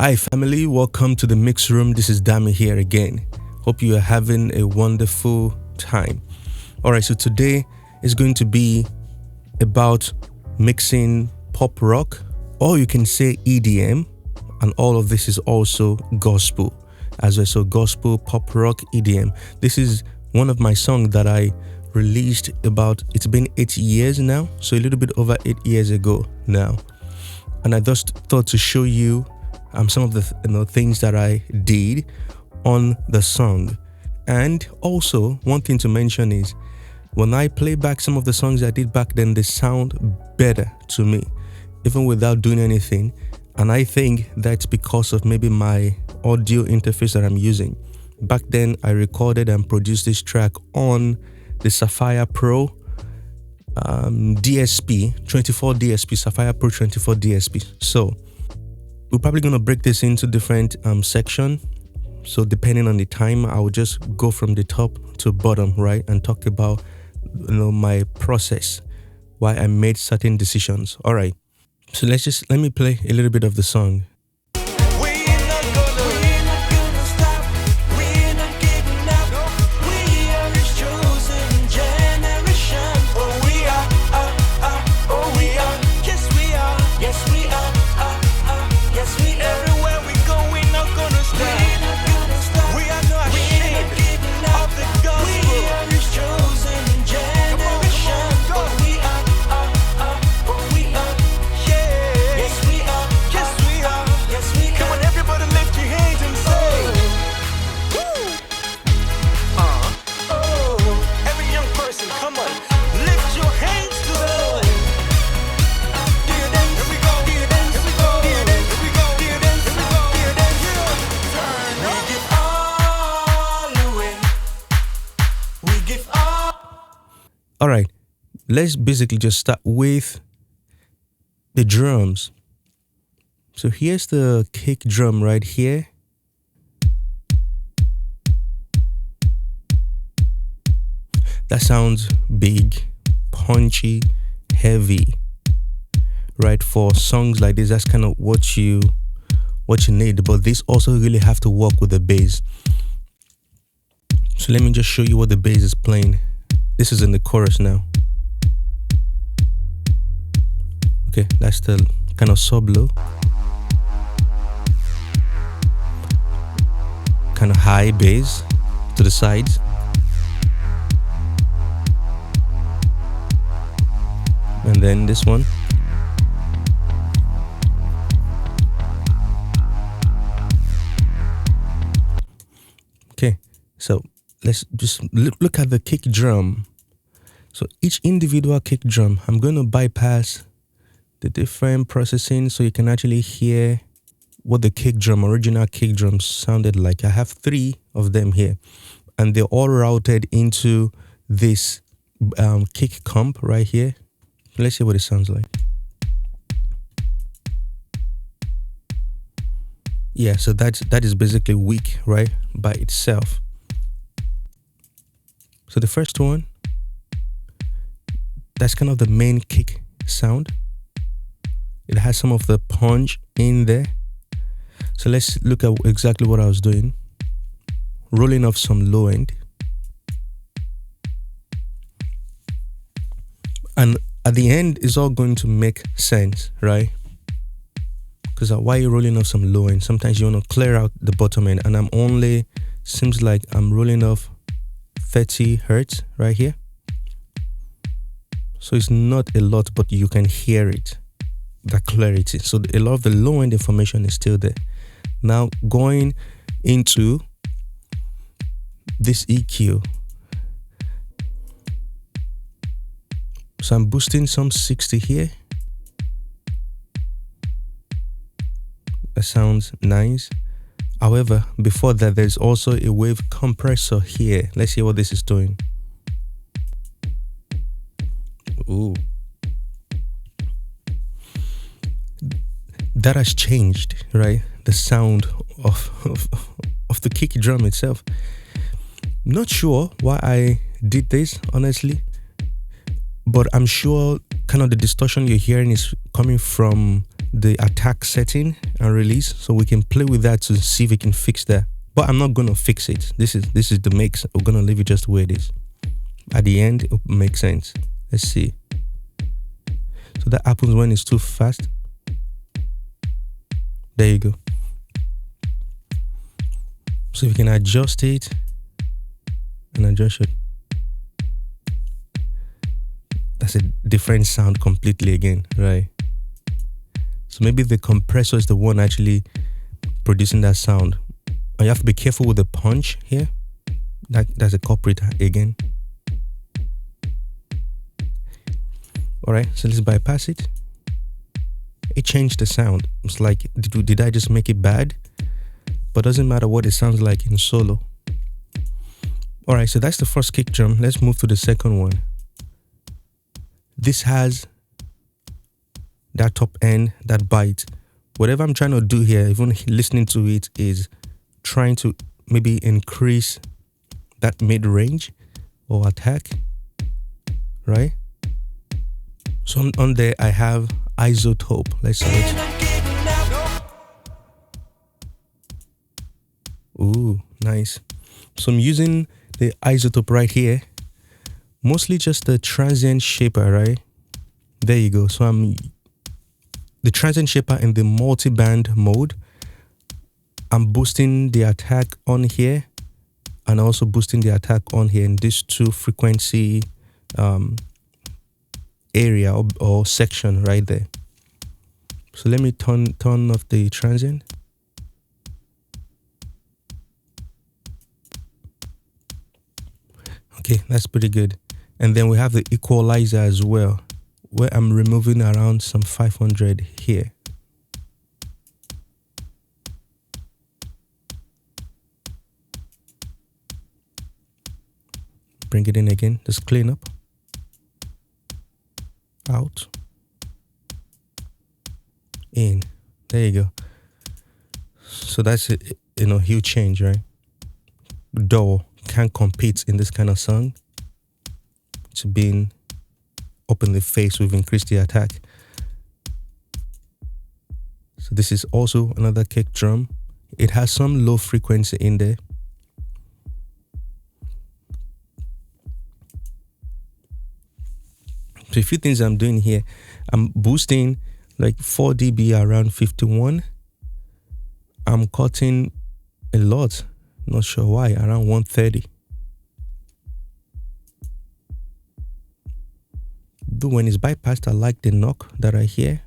Hi family, welcome to the mix room. This is Dami here again. Hope you are having a wonderful time. Alright, so today is going to be about mixing pop rock, or you can say EDM, and all of this is also gospel as well. So gospel, pop rock, EDM. This is one of my songs that I released it's been 8 years now, so a little bit over 8 years ago now. And I just thought to show you some of the things that I did on the song. And also, one thing to mention is when I play back some of the songs I did back then, they sound better to me, even without doing anything. And I think that's because of maybe my audio interface that I'm using. Back then, I recorded and produced this track on the Sapphire Pro DSP, 24 DSP, Sapphire Pro 24 DSP. So we're probably going to break this into different sections. So depending on the time, I will just go from the top to bottom, right? And talk about my process, why I made certain decisions. All right. So let me play a little bit of the song. All right, let's basically just start with the drums. So here's the kick drum right here. That sounds big, punchy, heavy, right? For songs like this, that's kind of what you need. But this also really have to work with the bass. So let me just show you what the bass is playing. This is in the chorus now. Okay, that's the kind of sub-low. Kind of high bass to the sides. And then this one. Okay, so let's just look at the kick drum. So each individual kick drum, I'm going to bypass the different processing so you can actually hear what the original kick drum sounded like. I have 3 of them here, and they're all routed into this kick comp right here. Let's see what it sounds like. Yeah, so that is basically weak, right, by itself. So the first one, that's kind of the main kick sound. It has some of the punch in there. So let's look at exactly what I was doing. Rolling off some low end. And at the end, it's all going to make sense, right? Because why are you rolling off some low end? Sometimes you want to clear out the bottom end. And seems like I'm rolling off 30 hertz right here. So it's not a lot, but you can hear it, the clarity. So a lot of the low end information is still there. Now going into this EQ. So I'm boosting some 60 here. That sounds nice. However, before that, there's also a wave compressor here. Let's see what this is doing. Ooh. That has changed, right? The sound of the kick drum itself. Not sure why I did this, honestly, but I'm sure kind of the distortion you're hearing is coming from the attack setting and release, so we can play with that to see if we can fix that. But I'm not gonna fix it. This is the mix. We're gonna leave it just the way it is. At the end, it makes sense. Let's see. So that happens when it's too fast. There you go. So we can adjust it and adjust it. That's a different sound completely again, right? So maybe the compressor is the one actually producing that sound. And you have to be careful with the punch here. That's a culprit again. All right, so let's bypass it. It changed the sound. It's like, did I just make it bad? But doesn't matter what it sounds like in solo. All right, so that's the first kick drum. Let's move to the second one. This has that top end, that bite. Whatever I'm trying to do here, even listening to it, is trying to maybe increase that mid-range or attack, right? So on there, I have isotope. Let's switch. Ooh, nice. So I'm using the isotope right here. Mostly just the transient shaper, right? There you go. So I'm the transient shaper in the multi-band mode. I'm boosting the attack on here and also boosting the attack on here in this 2 frequency area or section right there. So let me turn off the transient. Okay, that's pretty good. And then we have the equalizer as well, where I'm removing around some 500 here. Bring it in again, just clean up. Out. In. There you go. So that's a huge change, right? DAW can't compete in this kind of song. It's being up in the face. We've increased the attack. So this is also another kick drum. It has some low frequency in there. So a few things I'm doing here, I'm boosting like 4 dB around 51. I'm cutting a lot, not sure why, around 130. Though when it's bypassed, I like the knock that I hear.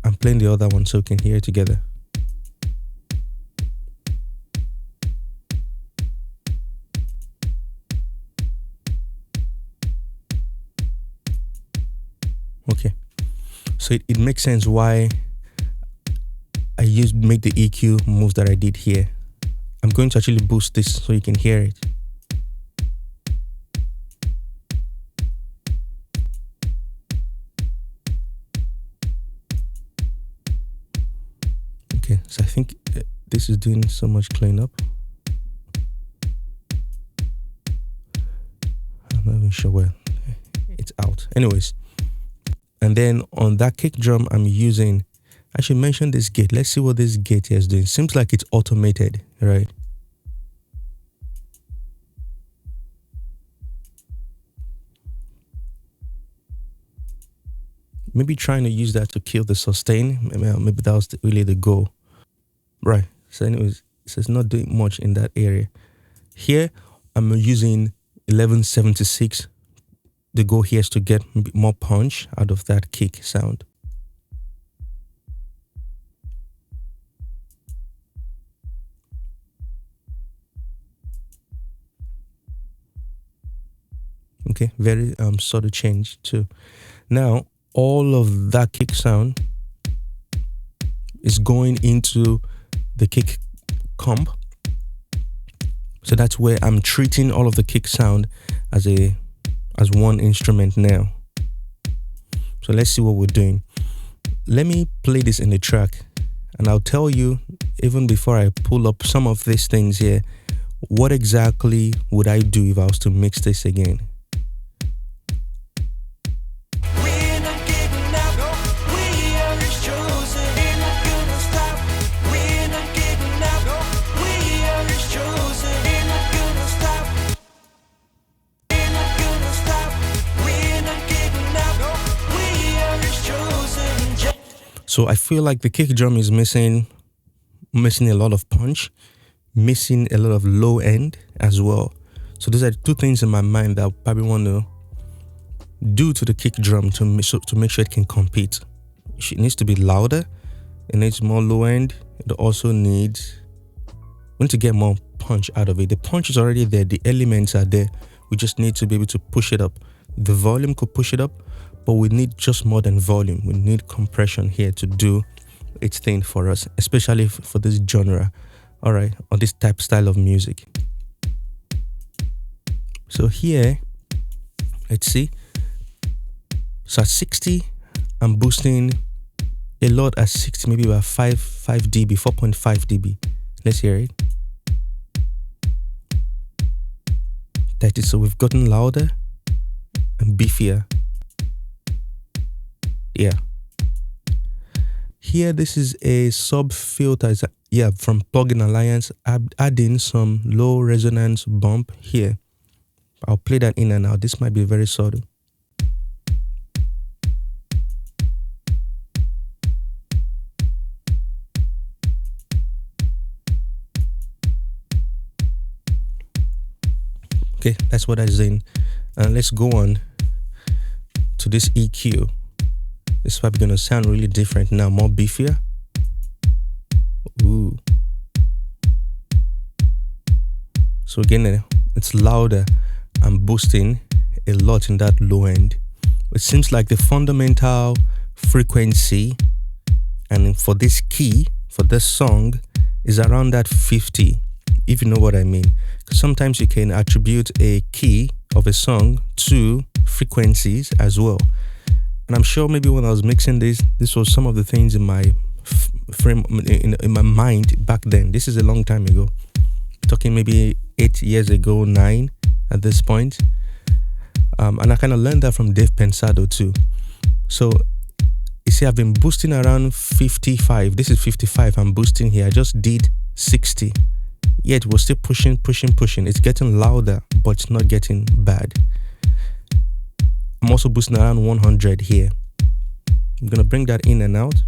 I'm playing the other one so we can hear it together. Okay, so it makes sense why I make the EQ moves that I did here. I'm going to actually boost this so you can hear it. Okay, so I think this is doing so much cleanup. I'm not even sure where it's out. Anyways. And then on that kick drum, I'm using, I should mention this gate. Let's see what this gate here is doing. Seems like it's automated, right? Maybe trying to use that to kill the sustain. Maybe that was really the goal. Right, so anyways, so it's not doing much in that area. Here, I'm using 1176. The goal here is to get more punch out of that kick sound. Okay, very subtle change too. Now, all of that kick sound is going into the kick comp. So that's where I'm treating all of the kick sound as one instrument now. So let's see what we're doing. Let me play this in the track and I'll tell you, even before I pull up some of these things here, what exactly would I do if I was to mix this again? We're not giving up. So I feel like the kick drum is missing a lot of punch, missing a lot of low end as well. So these are two things in my mind that I probably want to do to the kick drum to make sure it can compete. It needs to be louder. It needs more low end. It also needs, we need to get more punch out of it. The punch is already there. The elements are there. We just need to be able to push it up. The volume could push it up, but we need just more than volume. We need compression here to do its thing for us, especially for this genre, all right, or this style of music. So here, let's see. So at 60, I'm boosting a lot at 60, maybe about 5 dB, 4.5 dB. Let's hear it. That is, so we've gotten louder and beefier. Yeah. Here, this is a sub filter. Yeah, from Plugin Alliance. I'm adding some low resonance bump here. I'll play that in and out. This might be very subtle. Okay, that's what I was in. Let's go on to this EQ. This is probably gonna sound really different now, more beefier. Ooh. So again, it's louder. I'm boosting a lot in that low end. It seems like the fundamental frequency, and for this key, for this song, is around that 50, if you know what I mean. Because sometimes you can attribute a key of a song to frequencies as well. And I'm sure maybe when I was mixing this was some of the things in my frame, in my mind back then. This is a long time ago. Talking maybe 8 years ago, 9 at this point. And I kind of learned that from Dave Pensado too. So you see, I've been boosting around 55. This is 55. I'm boosting here. I just did 60. Yet we're still pushing. It's getting louder, but it's not getting bad. I'm also boosting around 100 here. I'm gonna bring that in and out.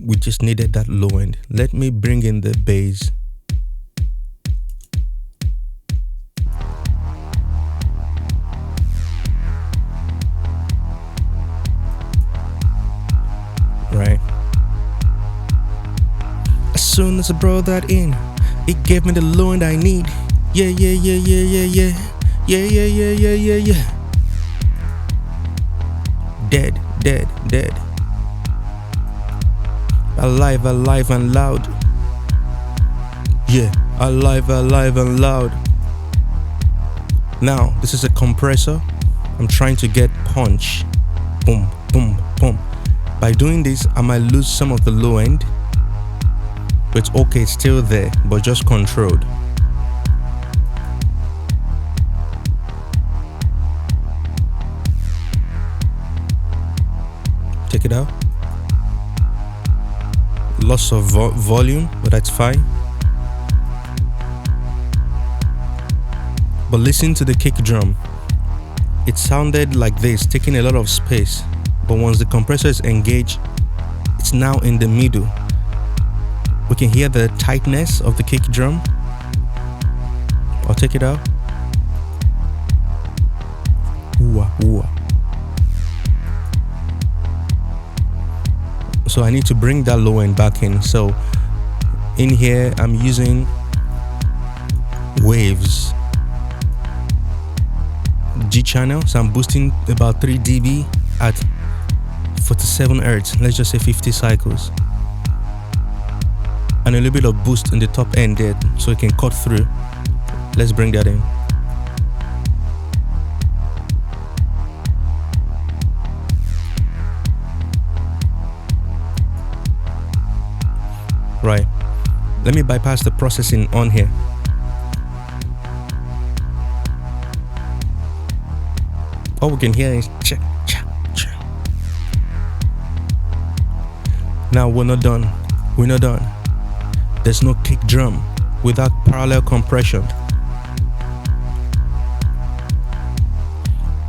We just needed that low end. Let me bring in the bass. Right. As soon as I brought that in, it gave me the low end I need. Yeah. Dead. Alive and loud. Yeah, alive and loud. Now, this is a compressor. I'm trying to get punch. Boom. By doing this, I might lose some of the low end. But it's okay, it's still there, but just controlled. Check it out. Loss of volume, but that's fine. But listen to the kick drum. It sounded like this, taking a lot of space. But once the compressor is engaged, it's now in the middle. We can hear the tightness of the kick drum. I'll take it out. Ooh. So I need to bring that low end back in. So in here, I'm using waves. G channel. So I'm boosting about 3 dB at 47 Hertz. Let's just say 50 cycles. And a little bit of boost in the top end there so it can cut through. Let's bring that in. Right. Let me bypass the processing on here. All we can hear is cha. Now we're not done. There's no kick drum without parallel compression.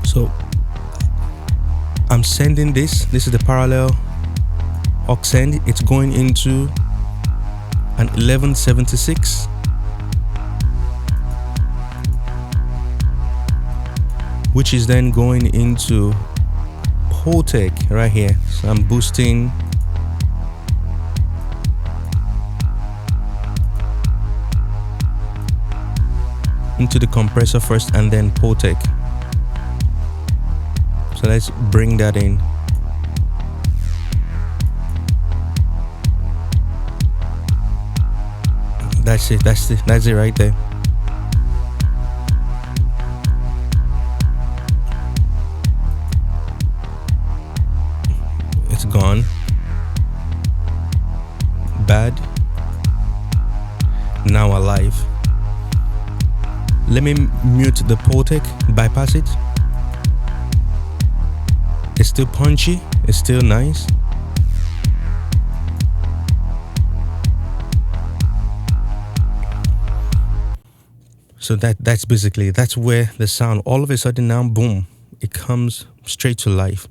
So I'm sending this is the parallel aux send. It's going into an 1176, which is then going into Pultec right here. So I'm boosting into the compressor first and then Pultec. So let's bring that in. That's it right there. It's gone. Bad. Now alive. Let me mute the Pultec, bypass it. It's still punchy, it's still nice. So that's basically, that's where the sound all of a sudden now, boom, it comes straight to life.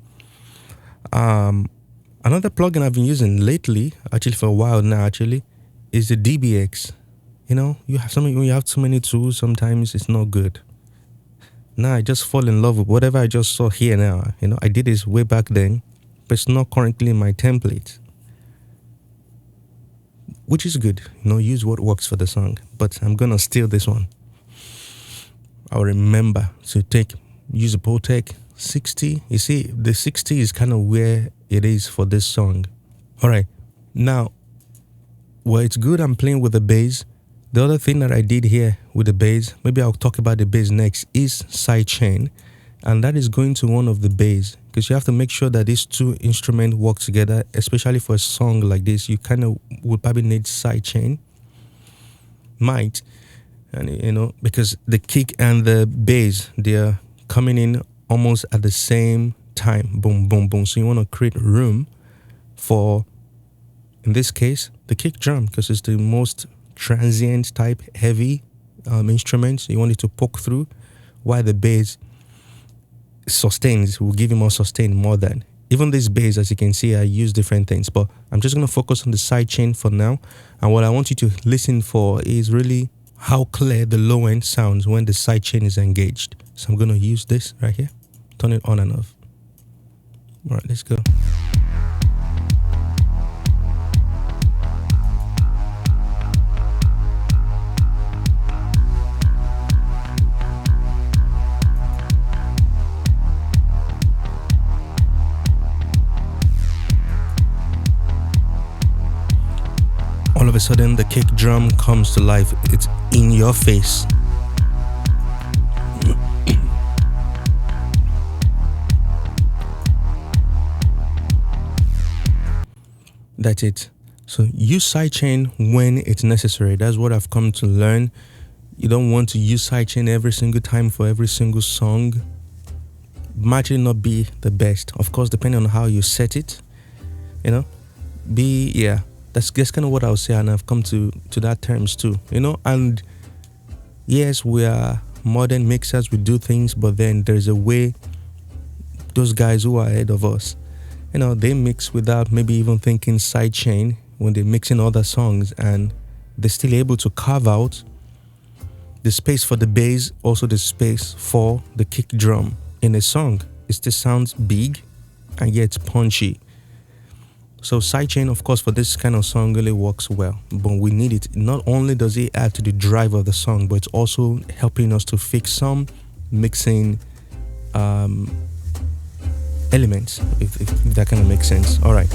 Another plugin I've been using lately, actually for a while now, actually, is the DBX. You know, when you have too many tools, sometimes it's not good. Now I just fall in love with whatever I just saw here now. You know, I did this way back then, but it's not currently in my template, which is good. You know, use what works for the song. But I'm gonna steal this one. I'll remember to use a Pultec 60. You see, the 60 is kind of where it is for this song. All right, now, well, it's good I'm playing with the bass. The other thing that I did here with the bass, maybe I'll talk about the bass next, is sidechain. And that is going to one of the bass, because you have to make sure that these two instruments work together, especially for a song like this. You kind of would probably need sidechain. Might. And you know, because the kick and the bass, they're coming in almost at the same time. Boom, boom, boom. So you want to create room for, in this case, the kick drum, because it's the most transient type heavy instrument. So you want it to poke through, while the bass sustains, will give you more sustain more than. Even this bass, as you can see, I use different things, but I'm just going to focus on the sidechain for now. And what I want you to listen for is really how clear the low end sounds when the sidechain is engaged. So I'm going to use this right here, turn it on and off. All right, let's go. All of a sudden the kick drum comes to life. It's in your face. That's it. So use sidechain when it's necessary. That's what I've come to learn. You don't want to use sidechain every single time for every single song. Might not be the best. Of course, depending on how you set it, you know, yeah. That's kind of what I would say, and I've come to that terms too, you know. And yes, we are modern mixers, we do things, but then there's a way those guys who are ahead of us, you know, they mix without maybe even thinking sidechain when they're mixing other songs, and they're still able to carve out the space for the bass, also the space for the kick drum in a song. It still sounds big and yet punchy. So sidechain, of course, for this kind of song really works well, but we need it. Not only does it add to the drive of the song, but it's also helping us to fix some mixing elements, if that kind of makes sense. All right.